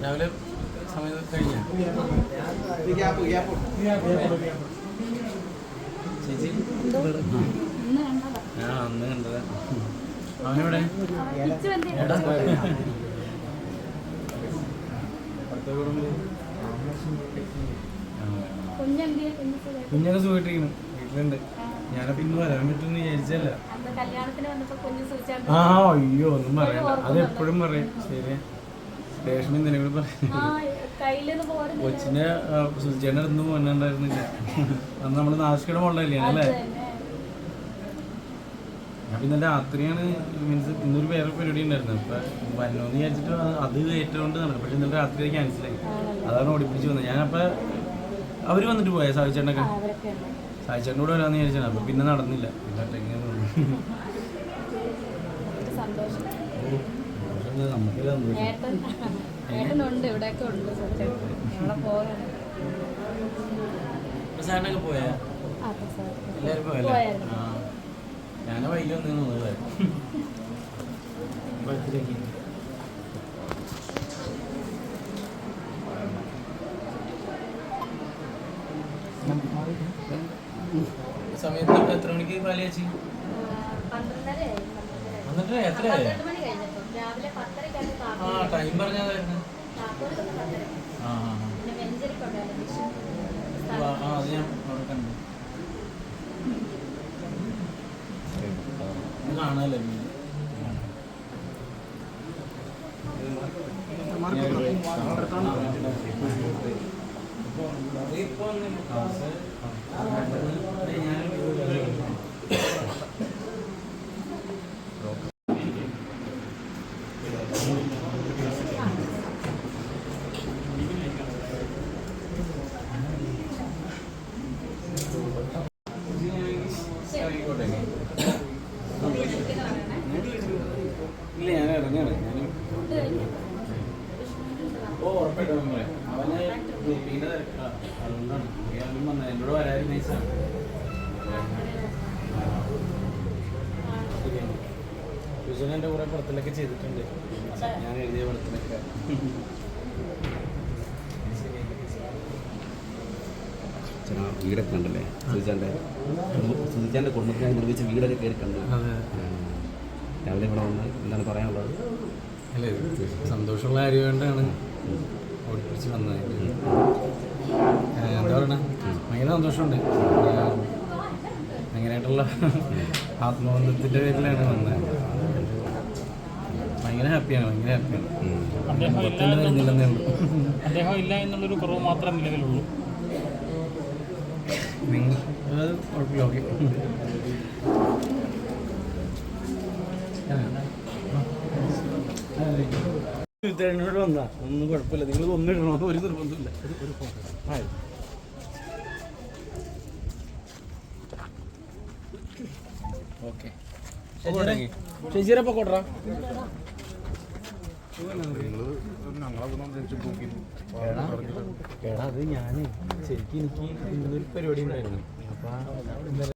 രാവിലെ സമയം കഴിഞ്ഞ ചേച്ചി ഞാൻ അന്ന് കണ്ടത് അവനെവിടെ കുഞ്ഞൊക്കെ സുഖമായിട്ടിരിക്കുന്നു വീട്ടിലുണ്ട്. ഞാനപ്പോ ഇന്ന് വരാൻ പറ്റുമെന്ന് വിചാരിച്ചല്ല. ആ അയ്യോ ഒന്നും പറയണ്ട, അത് എപ്പോഴും പറയും. ശരി രേഷ്മ എന്തിനും പറയും. കൊച്ചിനെ സുചേട്ടൻ്റെ അടുത്ത് പോകാനുണ്ടായിരുന്നില്ല. അന്ന് നമ്മള് നാശിക്കയുടെ മുകളിലല്ലേ അല്ലേ? അപ്പൊ ഇന്നലെ രാത്രിയാണ് മീൻസ് ഇന്നൊരു വേറെ പരിപാടി ഉണ്ടായിരുന്നു. അപ്പൊ വന്നോന്ന് വിചാരിച്ചിട്ട് അത് ഏറ്റവും നടക്കും. പക്ഷെ ഇന്നലെ രാത്രി ക്യാൻസലായി. അതാണ് ഓടിപ്പിടിച്ച് വന്നത്. ഞാനപ്പോ അവര് വന്നിട്ട് പോയ സാഹിച്ചേട്ടനൊക്കെ സാഹിച്ചേട്ടൻ്റെ കൂടെ വരാമെന്ന് വിചാരിച്ചാണ്. അപ്പൊ പിന്നെ നടന്നില്ല. സാറിനൊക്കെ പോയാ എല്ലാവരും പോയല്ലേ? ഞാൻ വൈകി വന്നു ബർത്ത്ഡേക്ക്. സമയത്ത് എത്ര മണിക്ക് പാല് ചേച്ചി? 12 എത്രയായി? ആ ടൈം പറഞ്ഞതായിരുന്നു. അത് ഞാൻ അവിടെ കണ്ടു. കാണാല്ലേ ഇല്ല ഞാൻ ഇറങ്ങാണ്. ഓ ഉറപ്പായിട്ടും അവന് ഗ്രൂപ്പിന്റെ തിരക്കാണ്, അതുകൊണ്ടാണ് അവനും വന്നത്. എന്നോട് വരാനും നൈസാണ്. യുജൻ എൻ്റെ കൂടെ പടത്തിലൊക്കെ ചെയ്തിട്ടുണ്ട്. ഞാൻ എഴുതിയ പടത്തിലൊക്കെ. വീടൊക്കെ കണ്ടല്ലേ സുധിച്ചാൻ്റെ കുടുംബത്തിനായി നിർമ്മിച്ച വീടൊക്കെ കയറി കണ്ടു. രാവിലെ ഇവിടെ വന്ന് എന്താണ് പറയാനുള്ളത്? അല്ലേ സന്തോഷമുള്ള കാര്യം കൊണ്ടാണ് ഓടിപ്പിടിച്ച് വന്നത്. എന്താ പറയണ ഭയങ്കര സന്തോഷമുണ്ട്. ഭയങ്കരമായിട്ടുള്ള ആത്മബന്ധത്തിൻ്റെ പേരിലാണ് വന്നത്. ഭയങ്കര ഹാപ്പിയാണ്, ഭയങ്കര ഹാപ്പിയാണ്. വരുന്നില്ലെന്നേ ഉള്ളൂ. അദ്ദേഹം ഇല്ല എന്നുള്ളൊരു കുറവ് മാത്രമേ നിലവിലുള്ളൂ. നിങ്ങൾ അത് കുഴപ്പമില്ല. ഓക്കെ ോട് വന്നാ ഒന്നും കുഴപ്പമില്ല. നിങ്ങൾ ഒന്നിടണമെന്ന് ഒരു നിർബന്ധമില്ല. ഓക്കെ ചേച്ചിരപ്പോ കൊട്ടാ എടാ അത് ഞാൻ ശരിക്കും എനിക്ക് ഇന്നൊരു പരിപാടി ഉണ്ടായിരുന്നു. അപ്പൊ